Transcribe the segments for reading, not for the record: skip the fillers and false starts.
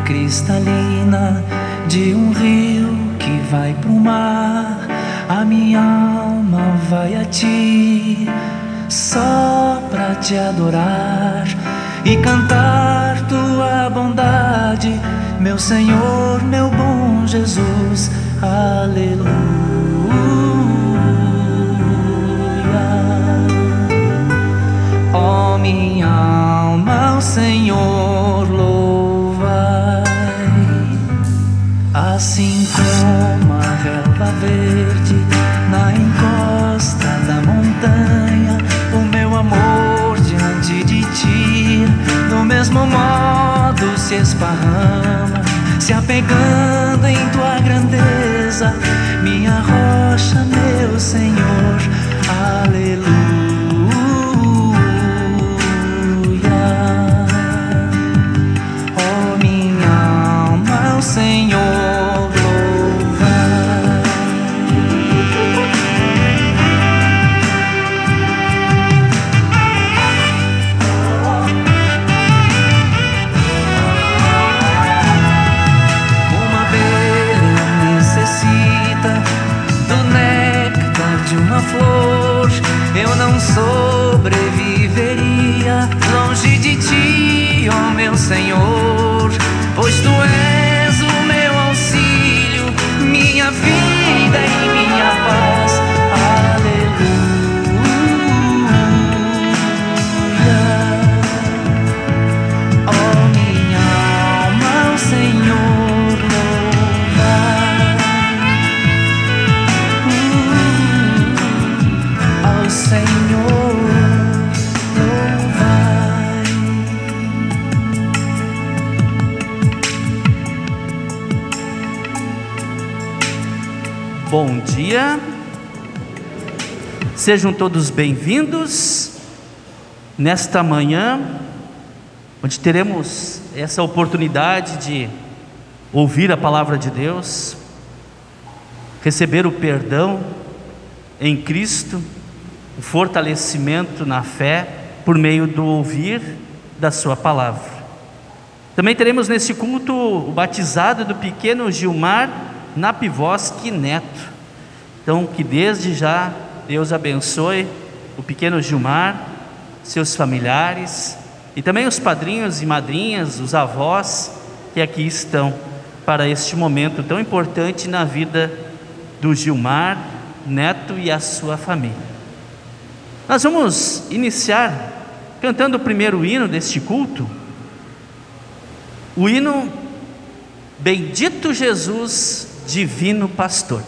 cristalina de um rio que vai pro mar. A minha alma vai a ti só pra te adorar e cantar tua bondade, meu Senhor, meu bom Jesus. Aleluia. Ó minha alma, o Senhor louvai. Assim como a relva verde na encosta da montanha, o meu amor diante de ti do mesmo modo se esparrama, se apegando em tua grandeza, minha rocha, meu Senhor. Aleluia. Ó minha alma, o Senhor louva. Uma abelha necessita do néctar de uma flor. Eu não sobreviveria longe de ti, ó meu Senhor, pois tu és o meu auxílio, minha vida e minha paz. Aleluia. Ó minha alma, o Senhor louvai. Ao Senhor louvai. Bom dia, sejam todos bem-vindos nesta manhã, onde teremos essa oportunidade de ouvir a palavra de Deus, receber o perdão em Cristo, o fortalecimento na fé por meio do ouvir da sua palavra. Também teremos nesse culto o batizado do pequeno Gilmar Napivoski Neto. Então, que desde já Deus abençoe o pequeno Gilmar, seus familiares e também os padrinhos e madrinhas, os avós que aqui estão para este momento tão importante na vida do Gilmar Neto e a sua família. Nós vamos iniciar cantando o primeiro hino deste culto, o hino Bendito Jesus, Divino Pastor.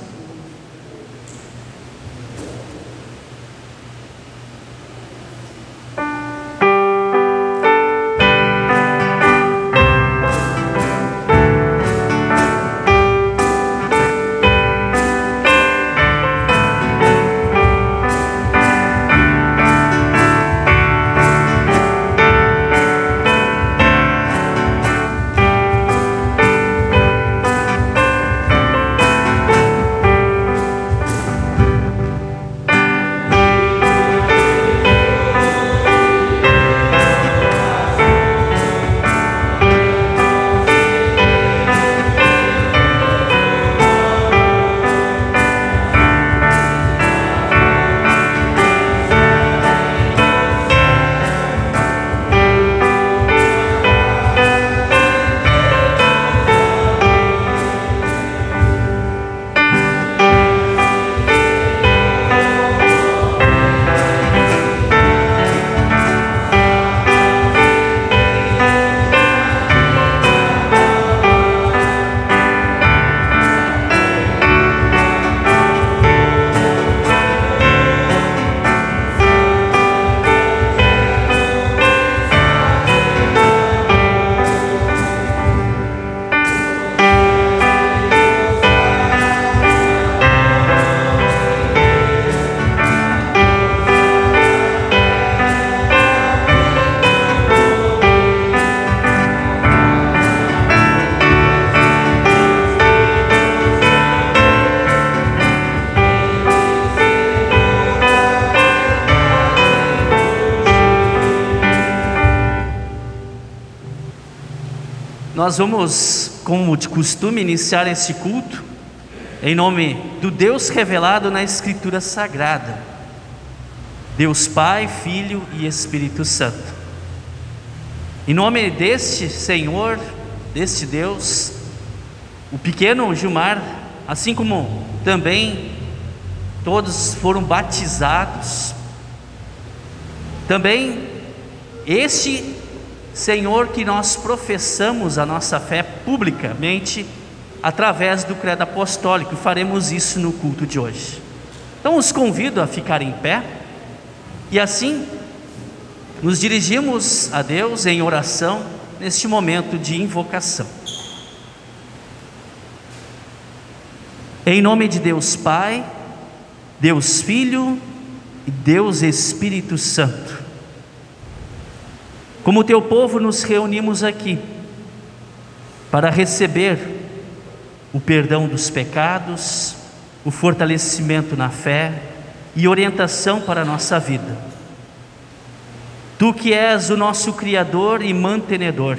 Nós vamos, como de costume, iniciar esse culto em nome do Deus revelado na Escritura Sagrada, Deus Pai, Filho e Espírito Santo. Em nome deste Senhor, deste Deus, o pequeno Gilmar, assim como também todos foram batizados, também este Senhor que nós professamos a nossa fé publicamente através do credo apostólico, faremos isso no culto de hoje. Então os convido a ficarem em pé e assim nos dirigimos a Deus em oração neste momento de invocação. Em nome de Deus Pai, Deus Filho e Deus Espírito Santo, como teu povo nos reunimos aqui para receber o perdão dos pecados, o fortalecimento na fé e orientação para a nossa vida. Tu que és o nosso Criador e mantenedor,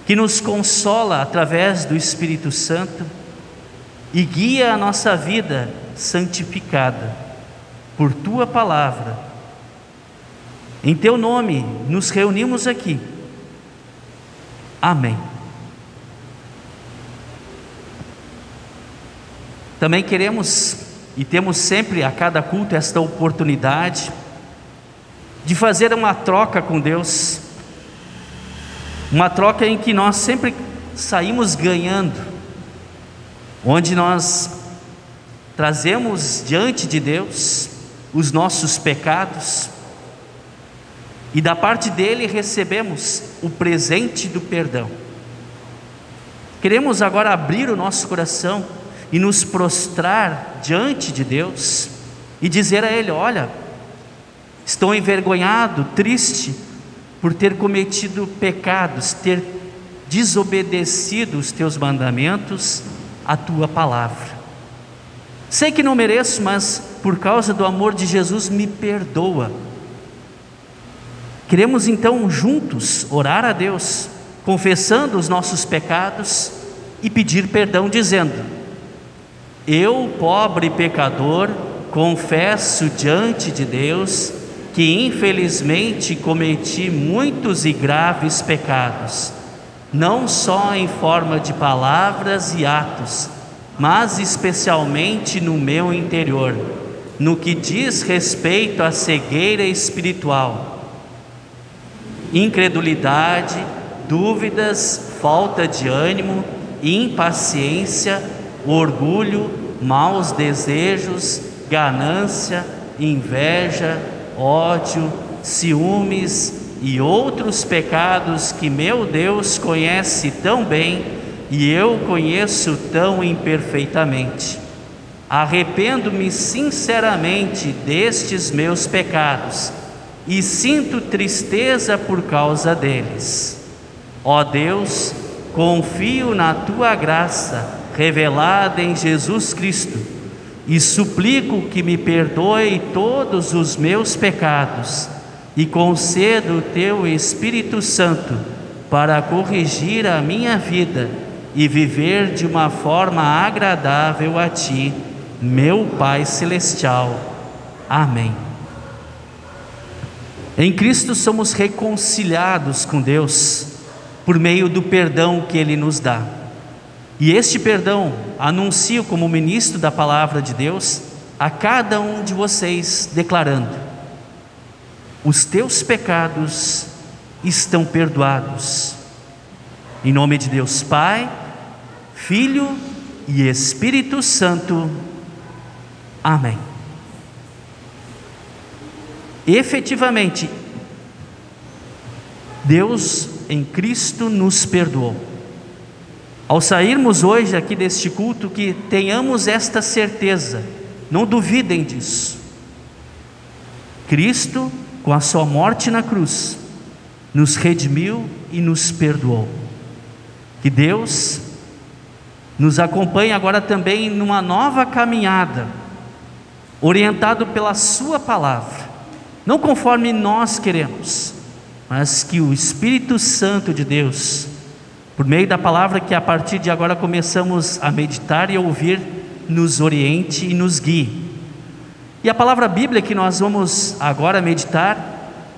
que nos consola através do Espírito Santo e guia a nossa vida santificada por Tua Palavra. Em Teu nome nos reunimos aqui. Amém. Também queremos e temos sempre a cada culto esta oportunidade de fazer uma troca com Deus, uma troca em que nós sempre saímos ganhando, onde nós trazemos diante de Deus os nossos pecados e da parte dele recebemos o presente do perdão. Queremos agora abrir o nosso coração e nos prostrar diante de Deus e dizer a Ele: olha, estou envergonhado, triste por ter cometido pecados, ter desobedecido os Teus mandamentos, a Tua palavra. Sei que não mereço, mas por causa do amor de Jesus me perdoa. Queremos então juntos orar a Deus, confessando os nossos pecados e pedir perdão, dizendo: eu, pobre pecador, confesso diante de Deus que infelizmente cometi muitos e graves pecados, não só em forma de palavras e atos, mas especialmente no meu interior, no que diz respeito à cegueira espiritual, incredulidade, dúvidas, falta de ânimo, impaciência, orgulho, maus desejos, ganância, inveja, ódio, ciúmes e outros pecados que meu Deus conhece tão bem e eu conheço tão imperfeitamente. Arrependo-me sinceramente destes meus pecados e sinto tristeza por causa deles. Ó Deus, confio na Tua graça revelada em Jesus Cristo e suplico que me perdoe todos os meus pecados e conceda o Teu Espírito Santo para corrigir a minha vida e viver de uma forma agradável a Ti, meu Pai Celestial. Amém. Em Cristo somos reconciliados com Deus por meio do perdão que Ele nos dá. E este perdão anuncio como ministro da palavra de Deus a cada um de vocês, declarando: os teus pecados estão perdoados. Em nome de Deus Pai, Filho e Espírito Santo. Amém. Efetivamente, Deus em Cristo nos perdoou. Ao sairmos hoje aqui deste culto, que tenhamos esta certeza, não duvidem disso. Cristo, com a sua morte na cruz, nos redimiu e nos perdoou. Que Deus nos acompanhe agora também numa nova caminhada, orientado pela sua palavra, não conforme nós queremos, mas que o Espírito Santo de Deus por meio da palavra que a partir de agora começamos a meditar e ouvir, nos oriente e nos guie. E a palavra Bíblia que nós vamos agora meditar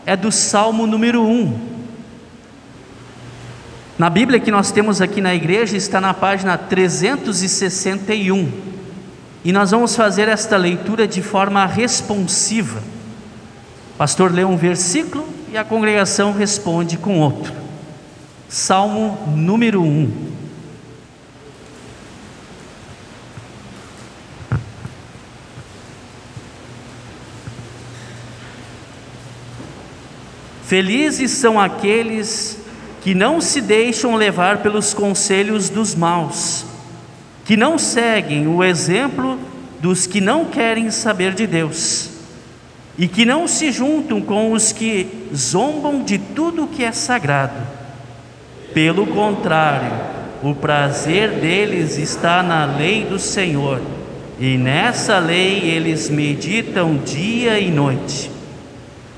é do Salmo número 1. Na Bíblia que nós temos aqui na igreja está na página 361. E nós vamos fazer esta leitura de forma responsiva. O pastor lê um versículo e a congregação responde com outro. Salmo número 1. Felizes são aqueles que não se deixam levar pelos conselhos dos maus, que não seguem o exemplo dos que não querem saber de Deus, e que não se juntam com os que zombam de tudo que é sagrado. Pelo contrário, o prazer deles está na lei do Senhor, e nessa lei eles meditam dia e noite.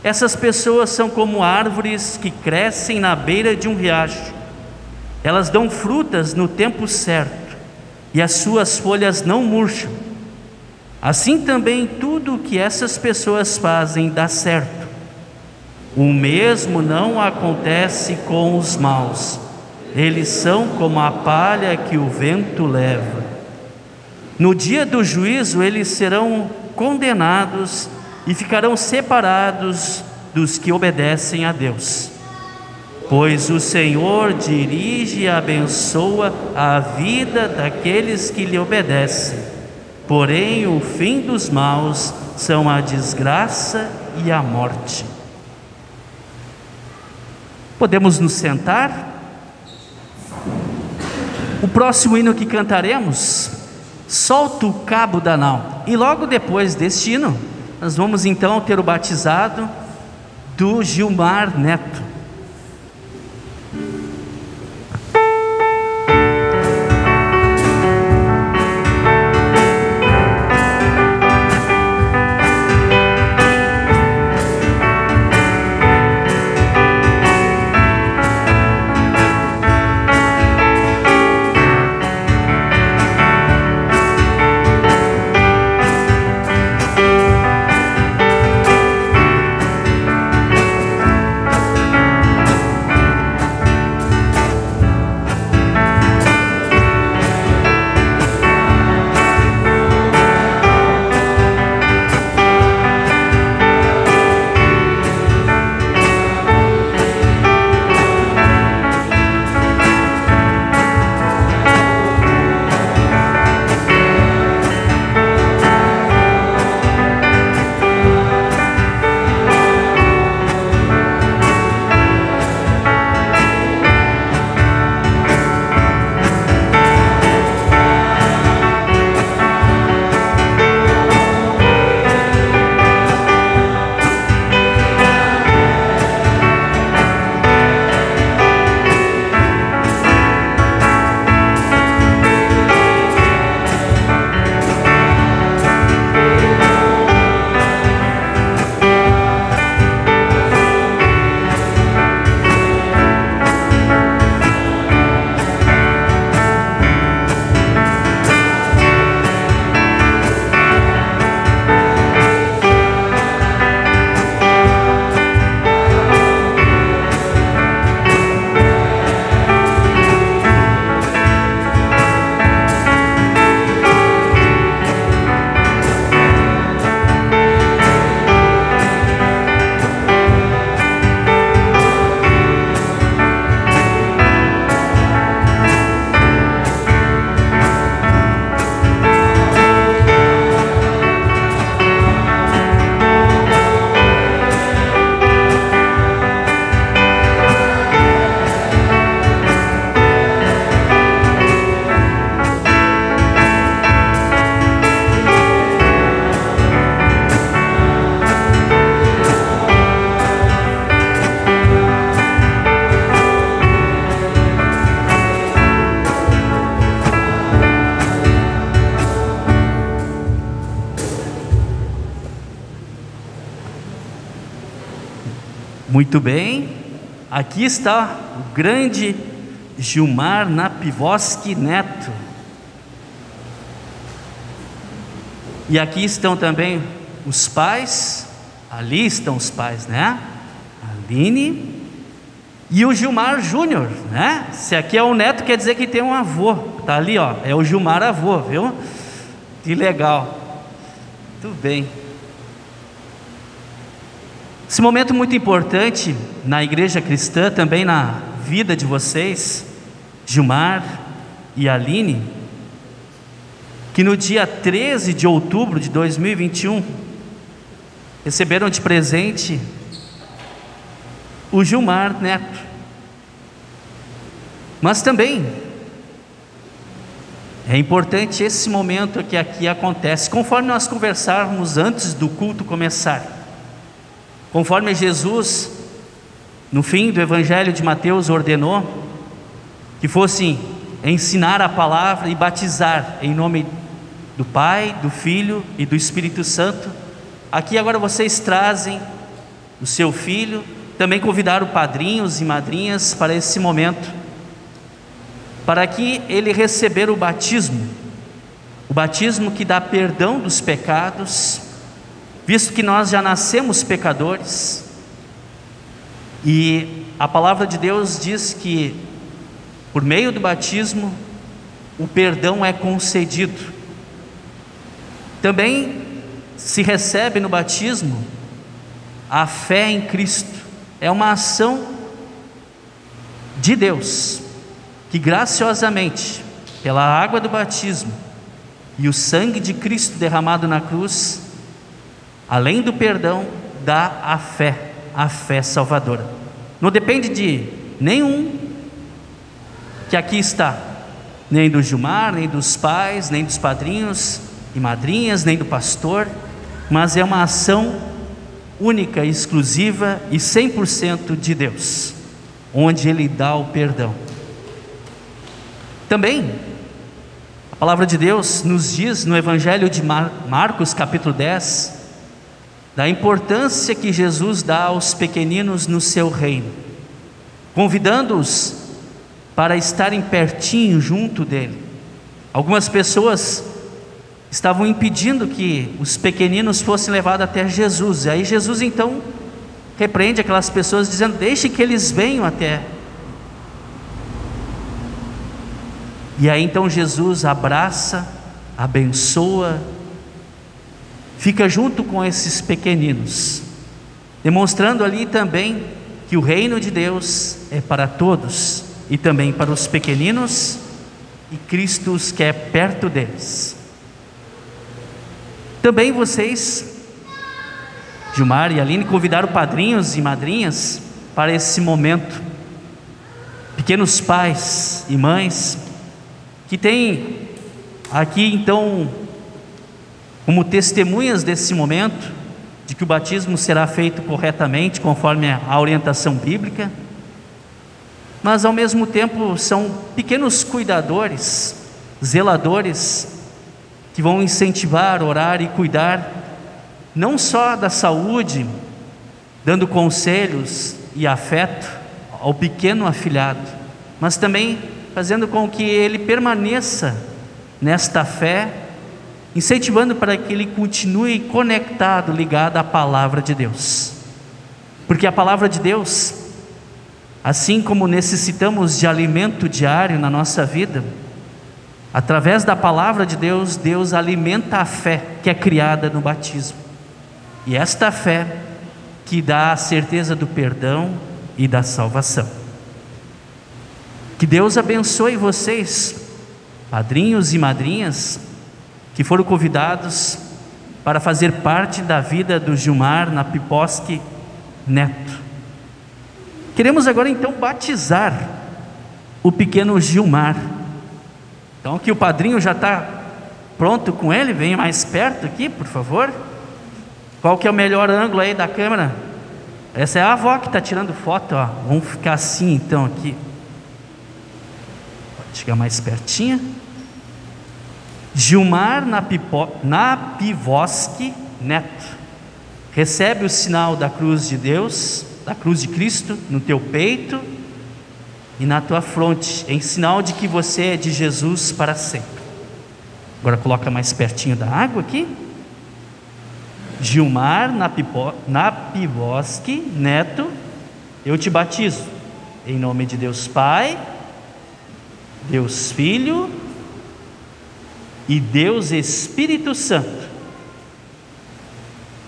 Essas pessoas são como árvores que crescem na beira de um riacho. Elas dão frutas no tempo certo, e as suas folhas não murcham. Assim também tudo o que essas pessoas fazem dá certo. O mesmo não acontece com os maus. Eles são como a palha que o vento leva. No dia do juízo eles serão condenados e ficarão separados dos que obedecem a Deus. Pois o Senhor dirige e abençoa a vida daqueles que lhe obedecem. Porém, o fim dos maus são a desgraça e a morte. Podemos nos sentar? O próximo hino que cantaremos, Solta o Cabo da Nau. E logo depois deste hino, nós vamos então ter o batizado do Gilmar Neto. Muito bem, aqui está o grande Gilmar Napivoski Neto. E aqui estão também os pais, ali estão os pais, né? Aline e o Gilmar Júnior, né? Se aqui é o neto, quer dizer que tem um avô. Tá ali, ó, é o Gilmar avô, viu? Que legal. Tudo bem. Esse momento muito importante na igreja cristã, também na vida de vocês, Gilmar e Aline, que no dia 13 de outubro de 2021 receberam de presente o Gilmar Neto. Mas também é importante esse momento que aqui acontece, conforme nós conversarmos antes do culto começar, conforme Jesus, no fim do Evangelho de Mateus, ordenou que fossem ensinar a palavra e batizar em nome do Pai, do Filho e do Espírito Santo. Aqui agora vocês trazem o seu filho, também convidaram padrinhos e madrinhas para esse momento, para que ele receber o batismo que dá perdão dos pecados, visto que nós já nascemos pecadores, e a palavra de Deus diz que por meio do batismo o perdão é concedido. Também se recebe no batismo a fé em Cristo. É uma ação de Deus que graciosamente, pela água do batismo e o sangue de Cristo derramado na cruz, além do perdão, dá a fé salvadora. Não depende de nenhum que aqui está, nem do Gilmar, nem dos pais, nem dos padrinhos e madrinhas, nem do pastor, mas é uma ação única, exclusiva e 100% de Deus, onde Ele dá o perdão. Também a palavra de Deus nos diz no Evangelho de Marcos capítulo 10, da importância que Jesus dá aos pequeninos no seu reino, convidando-os para estarem pertinho junto dele. Algumas pessoas estavam impedindo que os pequeninos fossem levados até Jesus, e aí Jesus então repreende aquelas pessoas dizendo: deixe que eles venham até. E aí então Jesus abraça, abençoa, fica junto com esses pequeninos, demonstrando ali também que o reino de Deus é para todos, e também para os pequeninos, e Cristo os quer perto deles. Também vocês, Gilmar e Aline, convidaram padrinhos e madrinhas para esse momento, pequenos pais e mães, que têm aqui então como testemunhas desse momento, de que o batismo será feito corretamente, conforme a orientação bíblica, mas ao mesmo tempo são pequenos cuidadores, zeladores, que vão incentivar, orar e cuidar, não só da saúde, dando conselhos e afeto ao pequeno afilhado, mas também fazendo com que ele permaneça nesta fé, incentivando para que ele continue conectado, ligado à palavra de Deus, porque a palavra de Deus, assim como necessitamos de alimento diário na nossa vida, através da palavra de Deus, Deus alimenta a fé que é criada no batismo, e esta fé que dá a certeza do perdão e da salvação. Que Deus abençoe vocês, padrinhos e madrinhas, que foram convidados para fazer parte da vida do Gilmar Napivoski Neto. Queremos agora então batizar o pequeno Gilmar. Então que o padrinho já está pronto com ele, venha mais perto aqui, por favor. Qual que é o melhor ângulo aí da câmera? Essa é a avó que está tirando foto, ó. Vamos ficar assim então aqui. Pode chegar mais pertinho. Gilmar Napivoski Neto, recebe o sinal da cruz de Deus, da cruz de Cristo no teu peito, e na tua fronte, em sinal de que você é de Jesus para sempre. Agora coloca mais pertinho da água aqui. Gilmar Napivoski Neto, eu te batizo em nome de Deus Pai, Deus Filho e Deus Espírito Santo.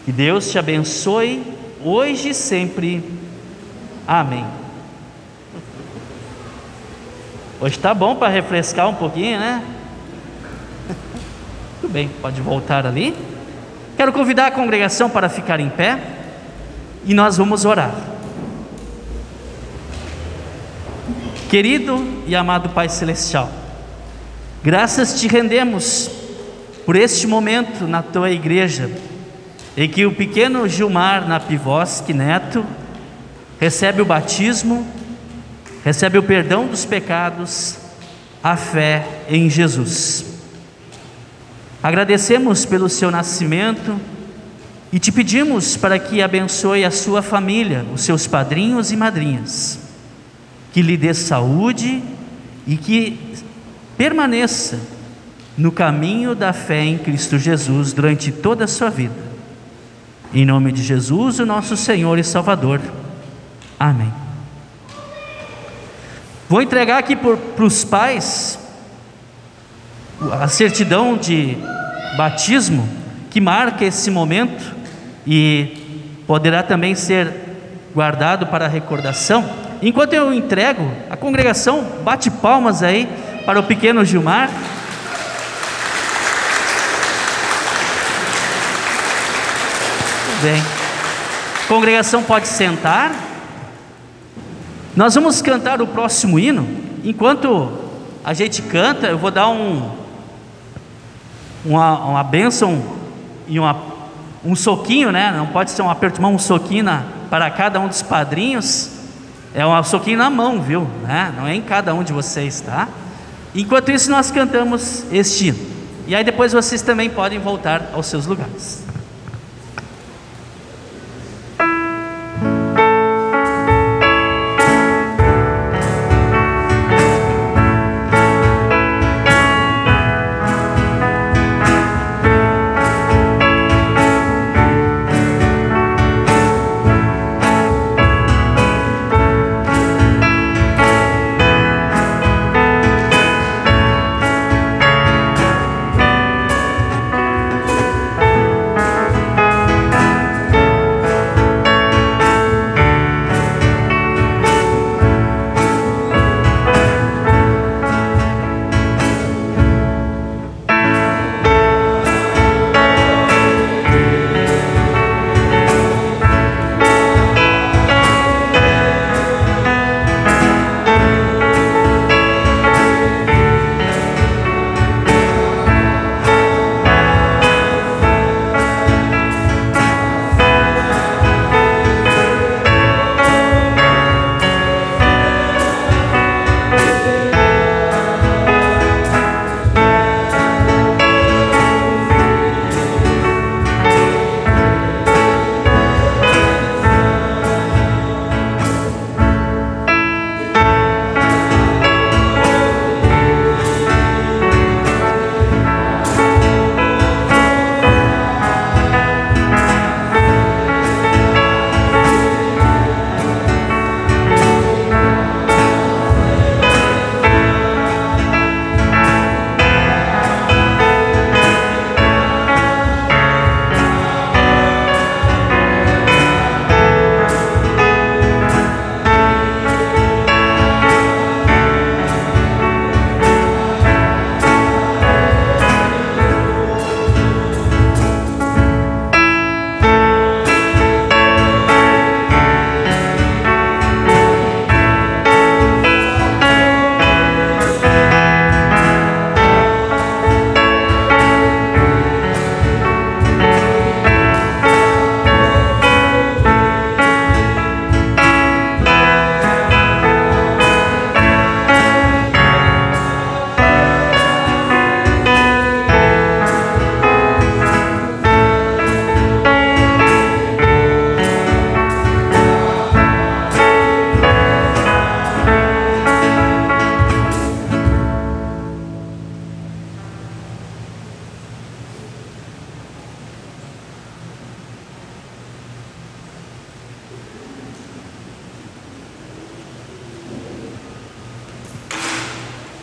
Que Deus te abençoe hoje e sempre. Amém. Hoje está bom para refrescar um pouquinho, né? Tudo bem, pode voltar ali. Quero convidar a congregação para ficar em pé e nós vamos orar. Querido e amado Pai Celestial, graças te rendemos por este momento na tua igreja, em que o pequeno Gilmar Napivoski Neto recebe o batismo, recebe o perdão dos pecados, a fé em Jesus. Agradecemos pelo seu nascimento e te pedimos para que abençoe a sua família, os seus padrinhos e madrinhas, que lhe dê saúde e que permaneça no caminho da fé em Cristo Jesus durante toda a sua vida. Em nome de Jesus, o nosso Senhor e Salvador. Amém. Vou entregar aqui para os pais a certidão de batismo que marca esse momento e poderá também ser guardado para a recordação. Enquanto eu entrego, a congregação bate palmas aí para o pequeno Gilmar. Muito bem. A congregação pode sentar. Nós vamos cantar o próximo hino. Enquanto a gente canta, eu vou dar uma bênção e um soquinho, né? Não pode ser um aperto de mão, um soquinho para cada um dos padrinhos. É um soquinho na mão, viu? Né? Não é em cada um de vocês, tá? Enquanto isso, nós cantamos este hino. E aí depois vocês também podem voltar aos seus lugares.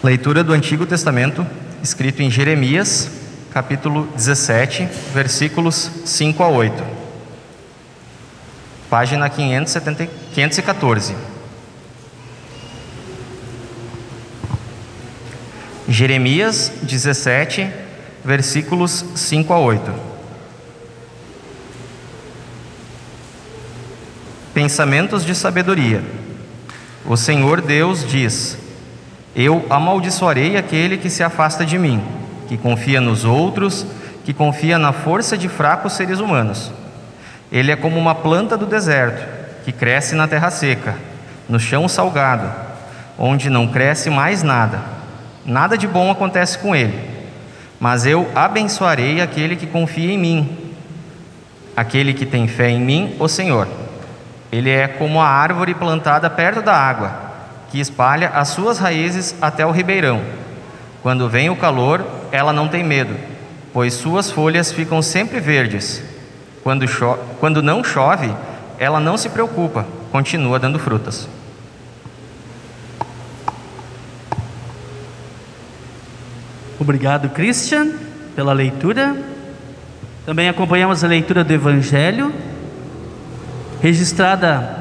Leitura do Antigo Testamento, escrito em Jeremias, capítulo 17, versículos 5 a 8. Página 514. Jeremias 17, versículos 5 a 8. Pensamentos de sabedoria. O Senhor Deus diz: Eu amaldiçoarei aquele que se afasta de mim, que confia nos outros, que confia na força de fracos seres humanos. Ele é como uma planta do deserto, que cresce na terra seca, no chão salgado, onde não cresce mais nada. Nada de bom acontece com ele. Mas eu abençoarei aquele que confia em mim, aquele que tem fé em mim, o Senhor. Ele é como a árvore plantada perto da água, que espalha as suas raízes até o ribeirão. Quando vem o calor, ela não tem medo, pois suas folhas ficam sempre verdes. Quando não chove, ela não se preocupa, continua dando frutas. Obrigado, Christian, pela leitura. Também acompanhamos a leitura do Evangelho, registrada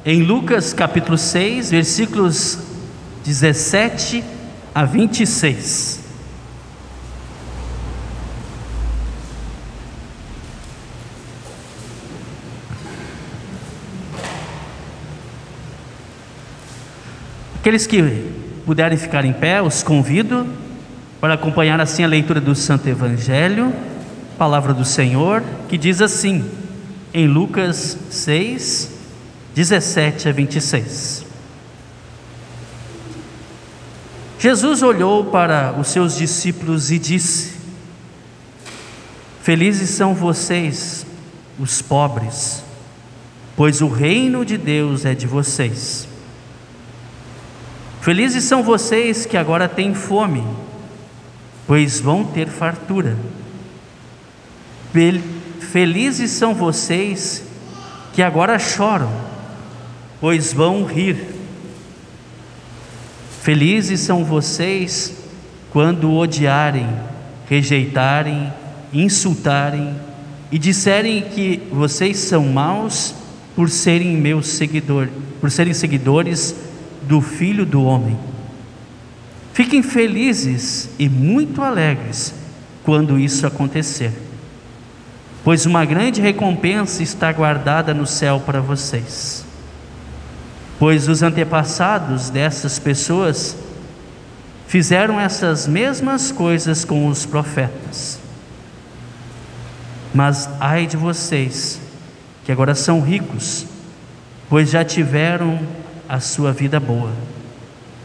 em Lucas capítulo 6, versículos 17 a 26. Aqueles que puderem ficar em pé, os convido para acompanhar assim a leitura do Santo Evangelho, palavra do Senhor, que diz assim, em Lucas 6, 17 a 26. Jesus olhou para os seus discípulos e disse: Felizes são vocês, os pobres, pois o reino de Deus é de vocês. Felizes são vocês que agora têm fome, pois vão ter fartura. Felizes são vocês que agora choram, pois vão rir. Felizes são vocês quando odiarem, rejeitarem, insultarem e disserem que vocês são maus por serem meus seguidores, por serem seguidores do Filho do Homem. Fiquem felizes e muito alegres quando isso acontecer, pois uma grande recompensa está guardada no céu para vocês. Pois os antepassados dessas pessoas fizeram essas mesmas coisas com os profetas. Mas ai de vocês, que agora são ricos, pois já tiveram a sua vida boa.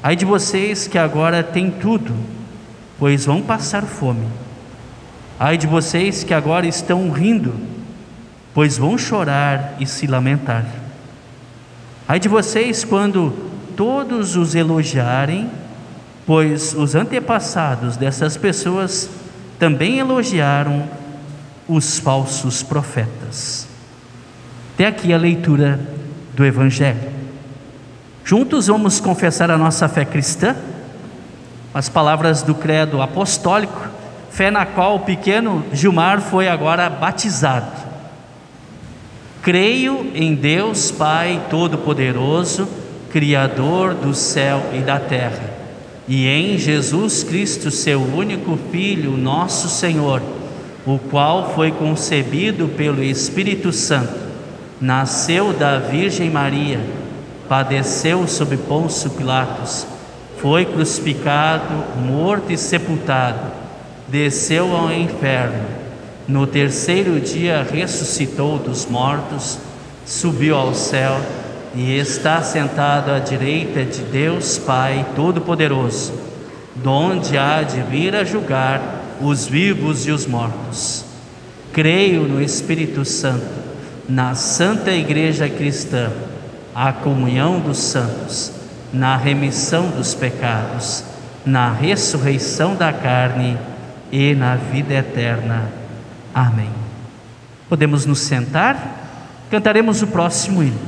Ai de vocês que agora têm tudo, pois vão passar fome. Ai de vocês que agora estão rindo, pois vão chorar e se lamentar. Ai de vocês quando todos os elogiarem, pois os antepassados dessas pessoas também elogiaram os falsos profetas. Até aqui a leitura do Evangelho. Juntos vamos confessar a nossa fé cristã, as palavras do credo apostólico, fé na qual o pequeno Gilmar foi agora batizado. Creio em Deus Pai Todo-Poderoso, Criador do céu e da terra, e em Jesus Cristo, seu único Filho, nosso Senhor, o qual foi concebido pelo Espírito Santo, nasceu da Virgem Maria, padeceu sob Pôncio Pilatos, foi crucificado, morto e sepultado, desceu ao inferno, no terceiro dia ressuscitou dos mortos, subiu ao céu e está sentado à direita de Deus Pai Todo-Poderoso, donde há de vir a julgar os vivos e os mortos. Creio no Espírito Santo, na Santa Igreja Cristã, a comunhão dos santos, na remissão dos pecados, na ressurreição da carne e na vida eterna. Amém. Podemos nos sentar? Cantaremos o próximo hino.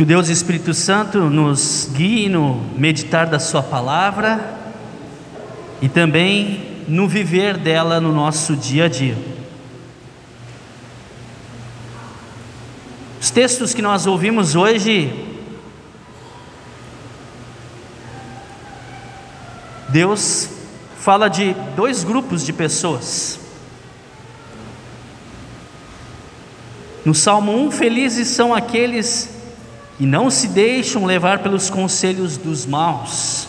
Que o Deus Espírito Santo nos guie no meditar da sua palavra e também no viver dela no nosso dia a dia. Os textos que nós ouvimos hoje, Deus fala de dois grupos de pessoas. No Salmo 1, felizes são aqueles que não se deixam levar pelos conselhos dos maus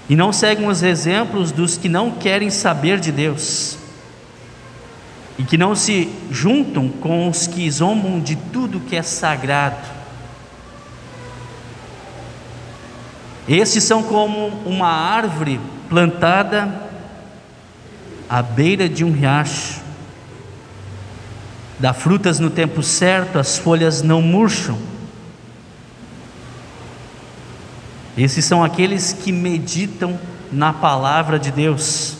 e não seguem os exemplos dos que não querem saber de Deus e que não se juntam com os que zombam de tudo que é sagrado. Esses são como uma árvore plantada à beira de um riacho, dá frutas no tempo certo, as folhas não murcham. Esses são aqueles que meditam na palavra de Deus.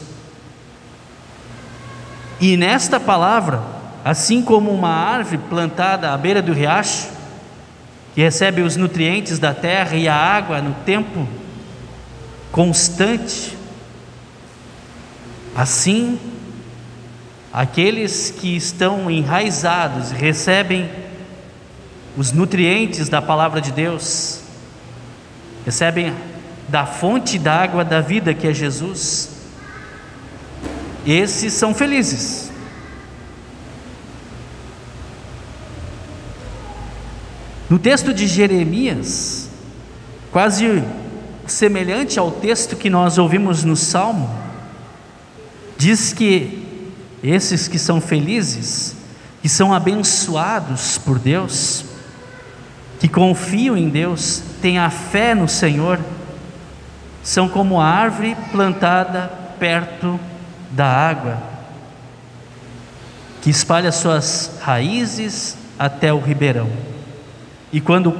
E nesta palavra, assim como uma árvore plantada à beira do riacho, que recebe os nutrientes da terra e a água no tempo constante, assim, aqueles que estão enraizados e recebem os nutrientes da palavra de Deus, recebem da fonte da água da vida que é Jesus, esses são felizes. No texto de Jeremias, quase semelhante ao texto que nós ouvimos no Salmo, diz que esses que são felizes, que são abençoados por Deus, que confiam em Deus, têm a fé no Senhor, são como a árvore plantada perto da água, que espalha suas raízes até o ribeirão. E quando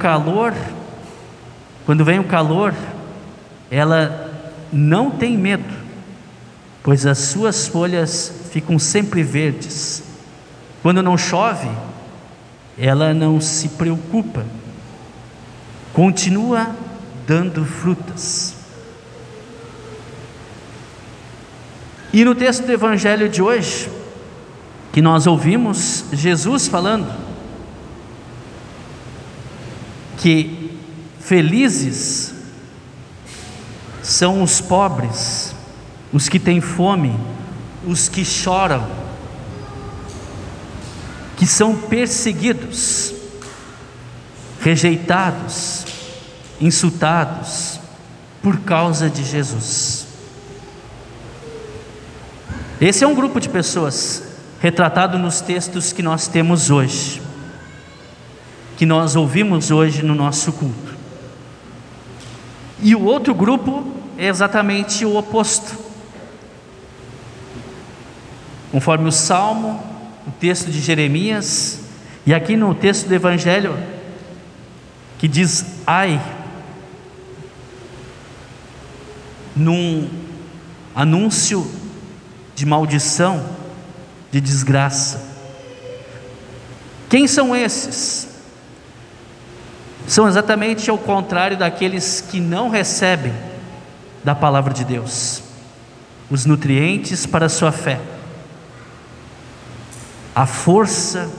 vem o calor, ela não tem medo, pois as suas folhas ficam sempre verdes. Quando não chove, ela não se preocupa, continua dando frutas. E no texto do Evangelho de hoje, que nós ouvimos Jesus falando que felizes são os pobres, os que têm fome, os que choram, que são perseguidos, rejeitados, insultados por causa de Jesus. Esse é um grupo de pessoas retratado nos textos que nós temos hoje, que nós ouvimos hoje no nosso culto. E o outro grupo é exatamente o oposto. Conforme o Salmo, o texto de Jeremias, e aqui no texto do Evangelho, que diz ai, num anúncio de maldição, de desgraça. Quem são esses? São exatamente ao contrário daqueles que não recebem da palavra de Deus os nutrientes para a sua fé, a força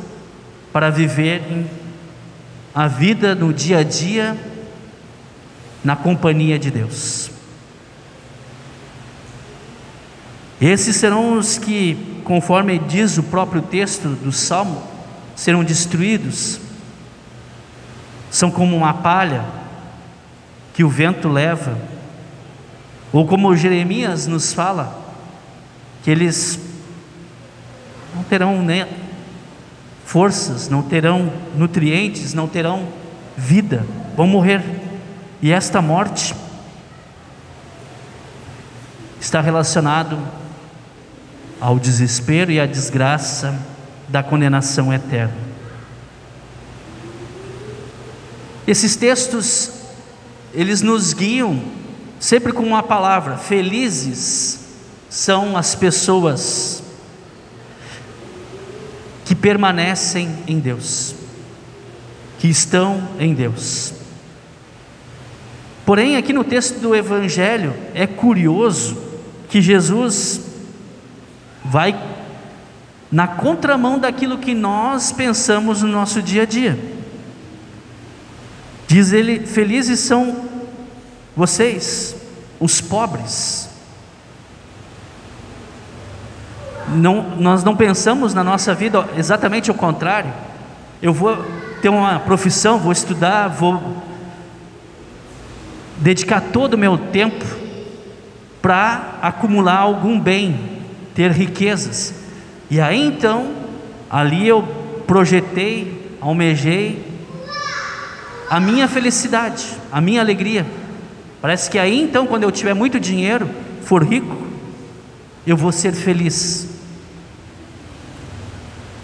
para viver a vida no dia a dia na companhia de Deus. Esses serão os que, conforme diz o próprio texto do Salmo, serão destruídos. São como uma palha que o vento leva, ou como Jeremias nos fala, que eles não terão forças, não terão nutrientes, não terão vida, vão morrer. E esta morte está relacionado ao desespero e à desgraça da condenação eterna. Esses textos, eles nos guiam sempre com uma palavra: felizes são as pessoas que permanecem em Deus. que estão em Deus. Porém, aqui no texto do Evangelho, é curioso que Jesus vai na contramão daquilo que nós pensamos no nosso dia a dia. Diz ele: felizes são vocês, os pobres. Nós não pensamos na nossa vida exatamente o contrário. Eu vou ter uma profissão, vou estudar, vou dedicar todo o meu tempo para acumular algum bem, ter riquezas. E aí então, ali eu projetei, almejei a minha felicidade, a minha alegria. Parece que aí então, quando eu tiver muito dinheiro, for rico, eu vou ser feliz.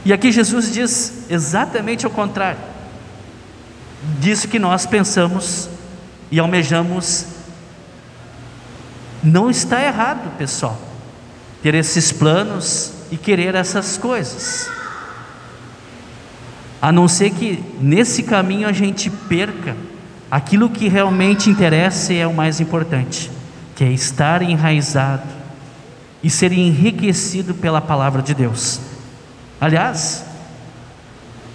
E aqui Jesus diz exatamente o contrário disso que nós pensamos e almejamos. Não está errado, pessoal, ter esses planos e querer essas coisas, a não ser que nesse caminho a gente perca aquilo que realmente interessa e é o mais importante, que é estar enraizado e ser enriquecido pela palavra de Deus. Aliás,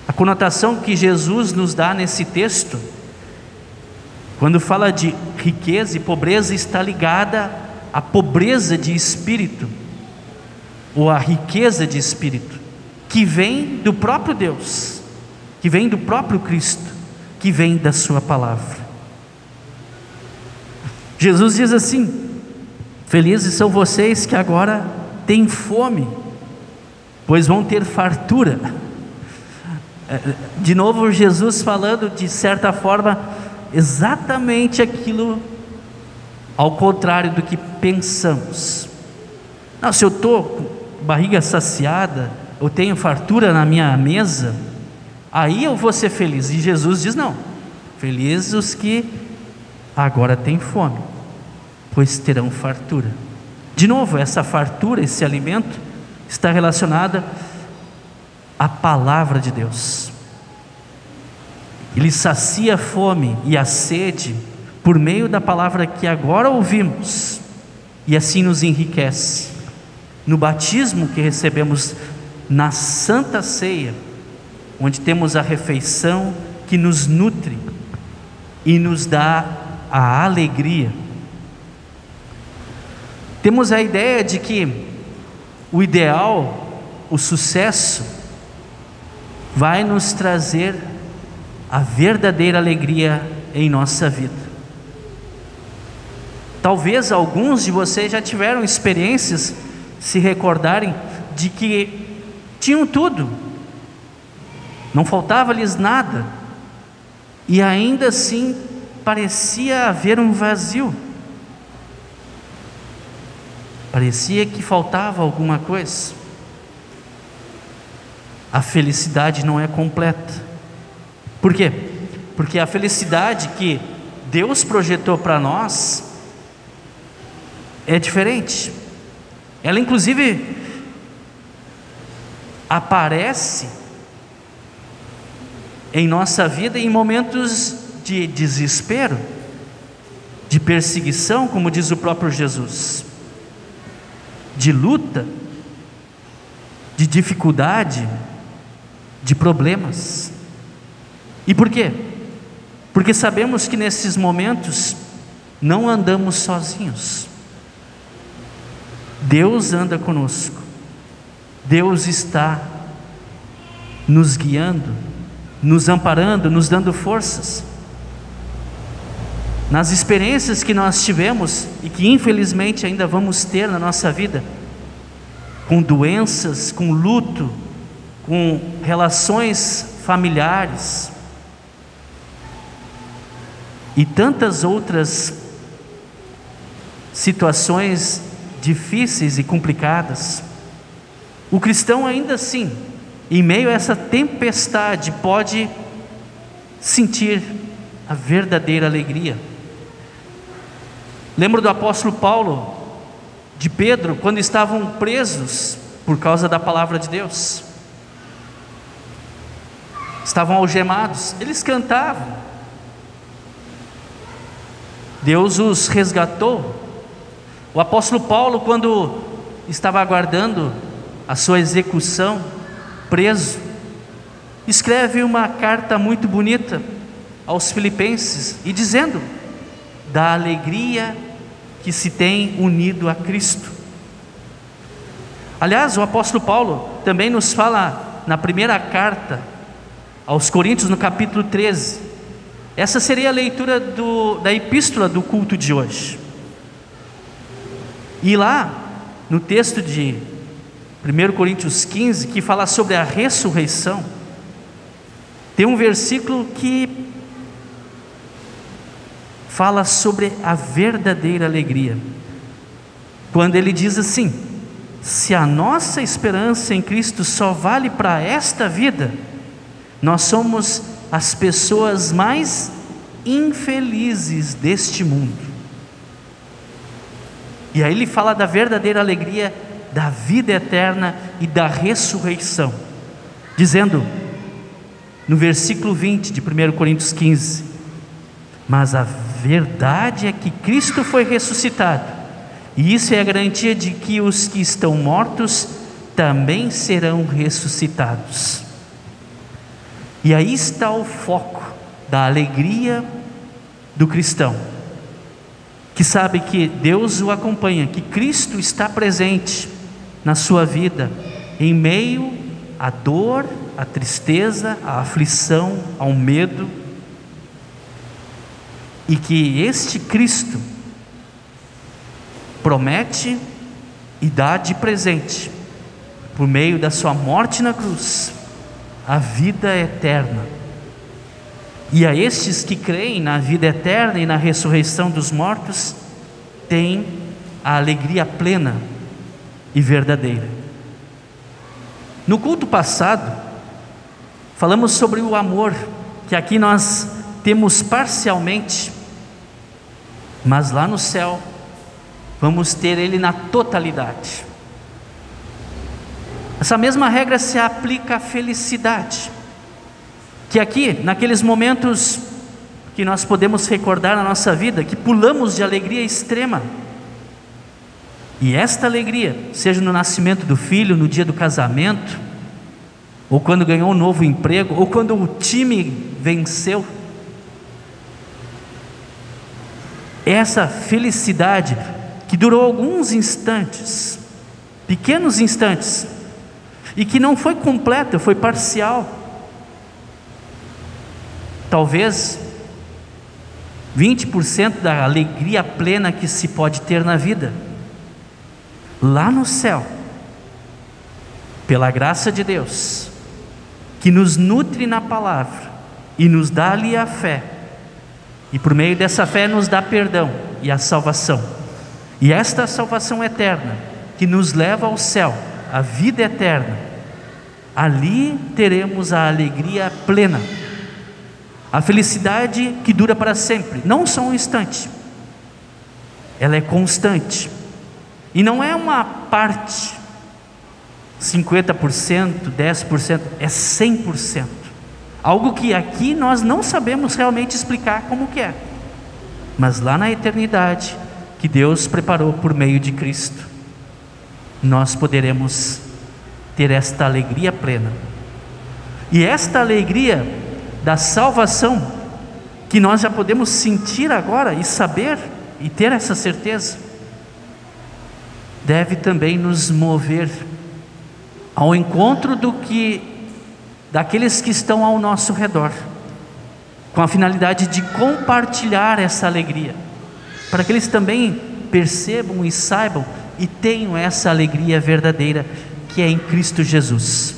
a conotação que Jesus nos dá nesse texto, quando fala de riqueza e pobreza, está ligada à pobreza de espírito, ou à riqueza de espírito, que vem do próprio Deus, que vem do próprio Cristo, que vem da sua palavra. Jesus diz assim: felizes são vocês que agora têm fome, pois vão ter fartura. De novo Jesus falando, de certa forma, exatamente aquilo ao contrário do que pensamos. Não, se eu estou com barriga saciada, eu tenho fartura na minha mesa, aí eu vou ser feliz. E Jesus diz: não, felizes os que agora têm fome, pois terão fartura. De novo, essa fartura, esse alimento, está relacionada à palavra de Deus. Ele sacia a fome e a sede por meio da palavra que agora ouvimos, e assim nos enriquece. No batismo que recebemos na Santa Ceia, onde temos a refeição que nos nutre e nos dá a alegria. Temos a ideia de que o ideal, o sucesso, vai nos trazer a verdadeira alegria em nossa vida. Talvez alguns de vocês já tiveram experiências, se recordarem, de que tinham tudo, não faltava-lhes nada, e ainda assim parecia haver um vazio, parecia que faltava alguma coisa. A felicidade não é completa. Por quê? Porque a felicidade que Deus projetou para nós é diferente. Ela inclusive aparece em nossa vida em momentos de desespero, de perseguição, como diz o próprio Jesus, de luta, de dificuldade, de problemas. E por quê? Porque sabemos que nesses momentos não andamos sozinhos. Deus anda conosco. Deus está nos guiando, nos amparando, nos dando forças. Nas experiências que nós tivemos e que infelizmente ainda vamos ter na nossa vida, com doenças, com luto, com relações familiares e tantas outras situações difíceis e complicadas, o cristão ainda assim, em meio a essa tempestade, pode sentir a verdadeira alegria. Lembro do apóstolo Paulo, de Pedro, quando estavam presos por causa da palavra de Deus. estavam algemados, eles cantavam. Deus os resgatou. O apóstolo Paulo, quando estava aguardando a sua execução, preso, escreve uma carta muito bonita aos Filipenses, e dizendo da alegria que se tem unido a Cristo. Aliás, o apóstolo Paulo também nos fala na primeira carta aos Coríntios, no capítulo 13. Essa seria a leitura da epístola do culto de hoje. E lá, no texto de 1 Coríntios 15, que fala sobre a ressurreição, tem um versículo que fala sobre a verdadeira alegria, quando ele diz assim: se a nossa esperança em Cristo só vale para esta vida, nós somos as pessoas mais infelizes deste mundo. E aí ele fala da verdadeira alegria, da vida eterna e da ressurreição, dizendo no versículo 20 de 1 Coríntios 15: mas a verdade é que Cristo foi ressuscitado, e isso é a garantia de que os que estão mortos também serão ressuscitados. E aí está o foco da alegria do cristão, que sabe que Deus o acompanha, que Cristo está presente na sua vida, em meio à dor, à tristeza, à aflição, ao medo, e que este Cristo promete e dá de presente, por meio da sua morte na cruz, a vida eterna. E a estes que creem na vida eterna e na ressurreição dos mortos, tem a alegria plena e verdadeira. No culto passado, falamos sobre o amor, que aqui nós temos parcialmente, mas lá no céu vamos ter ele na totalidade. Essa mesma regra se aplica à felicidade, que aqui, naqueles momentos que nós podemos recordar na nossa vida, que pulamos de alegria extrema, e esta alegria, seja no nascimento do filho, no dia do casamento, ou quando ganhou um novo emprego, ou quando o time venceu, essa felicidade que durou alguns instantes, pequenos instantes, e que não foi completa, foi parcial. Talvez 20% da alegria plena que se pode ter na vida. Lá no céu, pela graça de Deus, que nos nutre na palavra e nos dá ali a fé, e por meio dessa fé nos dá perdão e a salvação, e esta salvação eterna que nos leva ao céu, a vida eterna, ali teremos a alegria plena, a felicidade que dura para sempre, não só um instante, ela é constante, e não é uma parte, 50%, 10%, é 100%, algo que aqui nós não sabemos realmente explicar como que é, mas lá na eternidade, que Deus preparou por meio de Cristo, nós poderemos ter esta alegria plena, e esta alegria da salvação, que nós já podemos sentir agora e saber, e ter essa certeza, deve também nos mover ao encontro daqueles que estão ao nosso redor, com a finalidade de compartilhar essa alegria, para que eles também percebam e saibam e tenham essa alegria verdadeira que é em Cristo Jesus.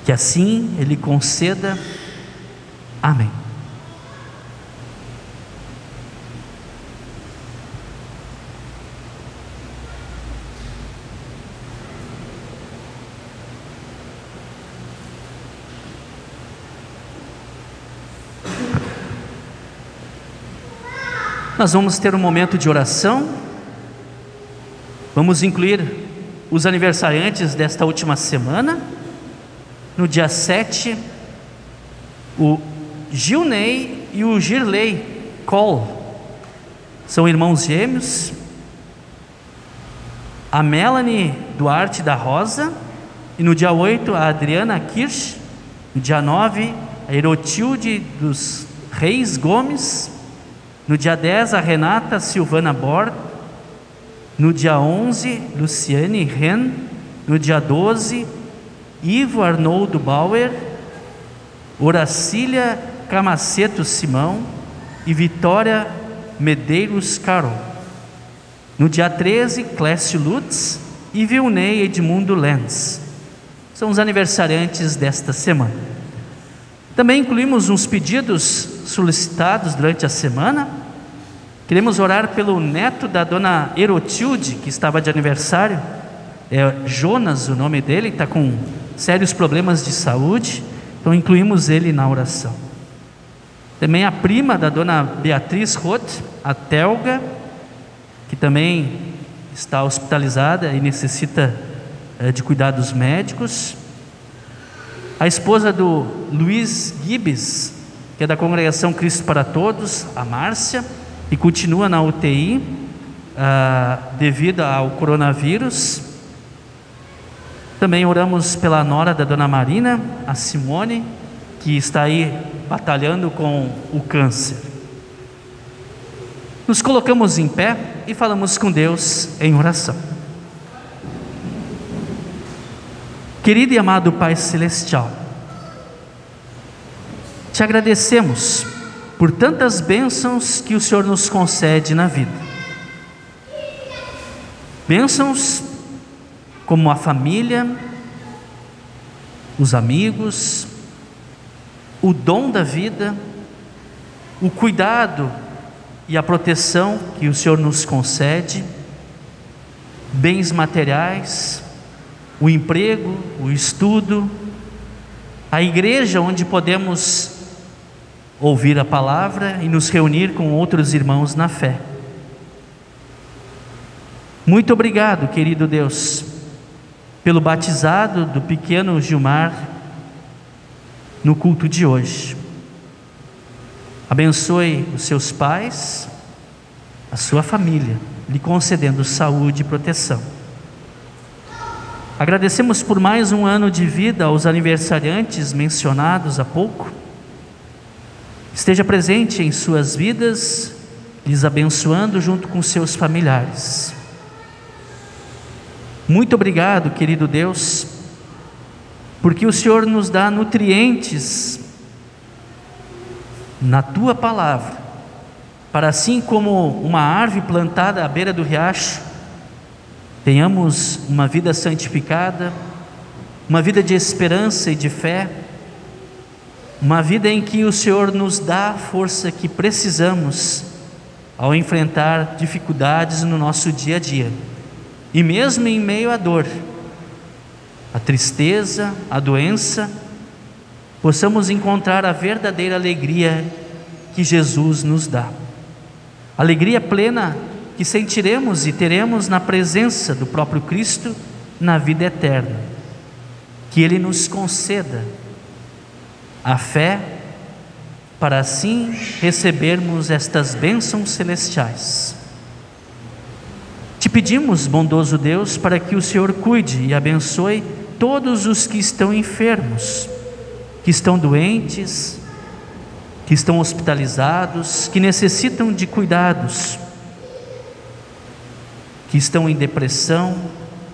Que assim Ele conceda. Amém. Nós vamos ter um momento de oração. Vamos incluir os aniversariantes desta última semana. No dia 7, O Gilney e o Girley Cole são irmãos gêmeos. A Melanie Duarte da Rosa, e no dia 8 a Adriana Kirsch, no dia 9 a Erotilde dos Reis Gomes, no dia 10 a Renata Silvana Bord, no dia 11 Luciane Ren, no dia 12 Ivo Arnoldo Bauer, Horacília Camaceto Simão e Vitória Medeiros Carol. No dia 13, Clécio Lutz e Vilney Edmundo Lenz. São os aniversariantes desta semana. Também incluímos uns pedidos solicitados durante a semana. Queremos orar pelo neto da dona Erotilde, que estava de aniversário. É Jonas o nome dele, está com sérios problemas de saúde. Então incluímos ele na oração. Também a prima da dona Beatriz Roth, a Telga, que também está hospitalizada e necessita de cuidados médicos. A esposa do Luiz Gibbs, que é da Congregação Cristo para Todos, a Márcia, e continua na UTI devido ao coronavírus. Também oramos pela nora da dona Marina, a Simone, que está aí batalhando com o câncer. Nos colocamos em pé e falamos com Deus em oração. Querido e amado Pai Celestial, te agradecemos por tantas bênçãos que o Senhor nos concede na vida. Bênçãos como a família, os amigos, o dom da vida, o cuidado e a proteção que o Senhor nos concede, bens materiais, o emprego, o estudo, a igreja onde podemos ouvir a palavra e nos reunir com outros irmãos na fé. Muito obrigado, querido Deus, pelo batizado do pequeno Gilmar no culto de hoje. Abençoe os seus pais, a sua família, lhe concedendo saúde e proteção. Agradecemos por mais um ano de vida aos aniversariantes mencionados há pouco. Esteja presente em suas vidas, lhes abençoando junto com seus familiares. Muito obrigado, querido Deus, porque o Senhor nos dá nutrientes na Tua palavra, para assim como uma árvore plantada à beira do riacho, tenhamos uma vida santificada, uma vida de esperança e de fé, uma vida em que o Senhor nos dá a força que precisamos ao enfrentar dificuldades no nosso dia a dia, e mesmo em meio à dor, a tristeza, a doença, possamos encontrar a verdadeira alegria que Jesus nos dá. Alegria plena que sentiremos e teremos na presença do próprio Cristo na vida eterna. Que Ele nos conceda a fé para assim recebermos estas bênçãos celestiais. Te pedimos, bondoso Deus, para que o Senhor cuide e abençoe todos os que estão enfermos, que estão doentes, que estão hospitalizados, que necessitam de cuidados, que estão em depressão,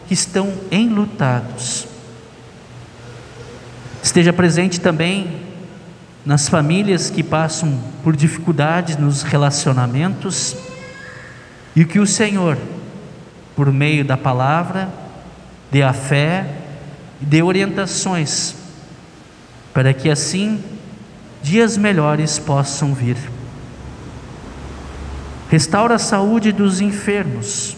que estão enlutados. Esteja presente também nas famílias que passam por dificuldades nos relacionamentos, e que o Senhor, por meio da palavra, dê a fé e dê orientações, para que assim dias melhores possam vir. Restaura a saúde dos enfermos,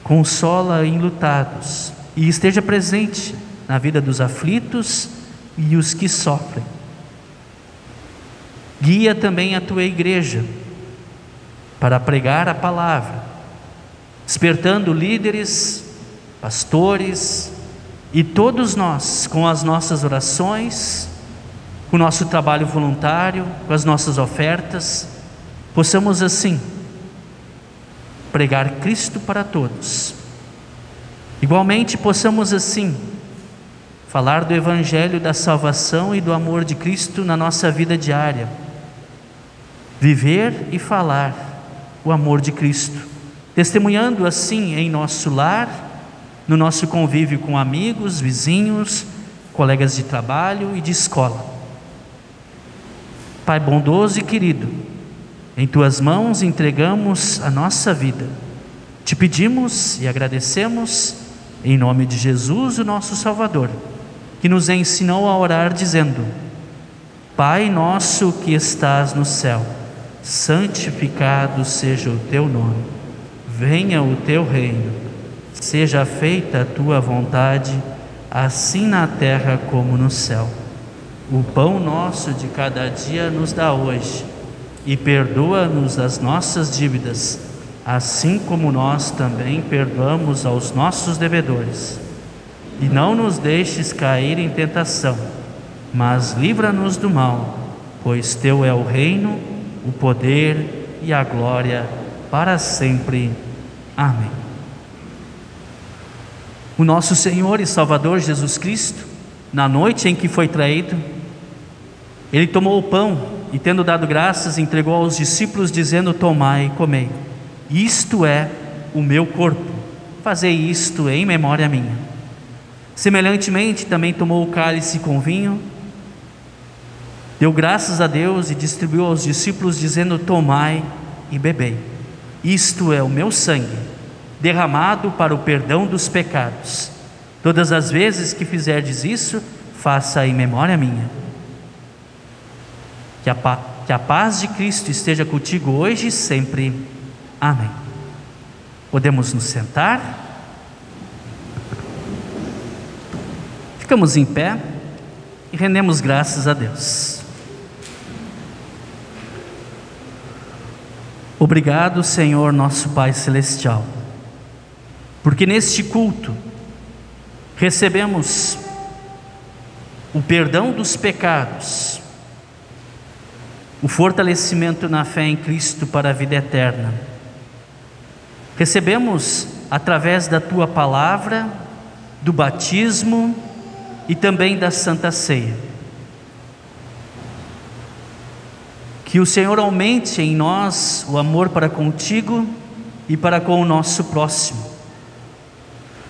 consola enlutados, e esteja presente na vida dos aflitos e os que sofrem. Guia também a tua igreja para pregar a palavra, despertando líderes, pastores e todos nós com as nossas orações, com o nosso trabalho voluntário, com as nossas ofertas, possamos assim pregar Cristo para todos. Igualmente possamos assim falar do Evangelho da salvação e do amor de Cristo na nossa vida diária, viver e falar o amor de Cristo, testemunhando assim em nosso lar, no nosso convívio com amigos, vizinhos, colegas de trabalho e de escola. Pai bondoso e querido, em Tuas mãos entregamos a nossa vida. Te pedimos e agradecemos, em nome de Jesus, o nosso Salvador, que nos ensinou a orar dizendo: Pai nosso que estás no céu, santificado seja o Teu nome. Venha o Teu reino. Seja feita a Tua vontade, assim na terra como no céu. O pão nosso de cada dia nos dá hoje, e perdoa-nos as nossas dívidas, assim como nós também perdoamos aos nossos devedores. E não nos deixes cair em tentação, mas livra-nos do mal, pois Teu é o reino, o poder e a glória para sempre. Amém. O nosso Senhor e Salvador Jesus Cristo, na noite em que foi traído, Ele tomou o pão e, tendo dado graças, entregou aos discípulos, dizendo: Tomai e comei, isto é o meu corpo, fazei isto em memória minha. Semelhantemente também tomou o cálice com vinho, deu graças a Deus e distribuiu aos discípulos, dizendo: Tomai e bebei, isto é o meu sangue, derramado para o perdão dos pecados. Todas as vezes que fizerdes isso, faça em memória minha. Que a paz de Cristo esteja contigo hoje e sempre. Amém. Podemos nos sentar? Ficamos em pé e rendemos graças a Deus. Obrigado, Senhor, nosso Pai Celestial, porque neste culto recebemos o perdão dos pecados, o fortalecimento na fé em Cristo para a vida eterna. Recebemos através da Tua palavra, do batismo e também da Santa Ceia. Que o Senhor aumente em nós o amor para contigo e para com o nosso próximo.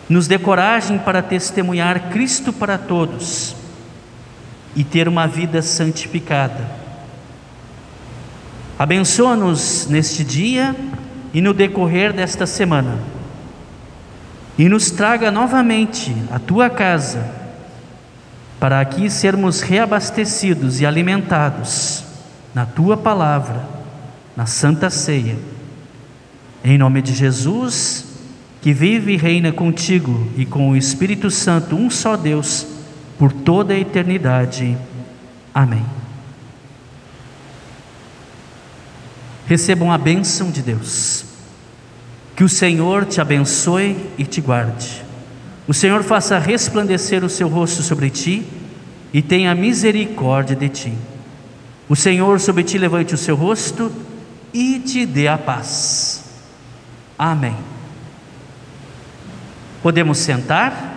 Nos dê coragem para testemunhar Cristo para todos e ter uma vida santificada. Abençoa-nos neste dia e no decorrer desta semana, e nos traga novamente à Tua casa, para aqui sermos reabastecidos e alimentados na Tua palavra, na Santa Ceia. Em nome de Jesus, que vive e reina contigo e com o Espírito Santo, um só Deus, por toda a eternidade. Amém. Recebam a bênção de Deus. Que o Senhor te abençoe e te guarde. O Senhor faça resplandecer o seu rosto sobre ti e tenha misericórdia de ti. O Senhor sobre ti levante o seu rosto e te dê a paz. Amém. Podemos sentar?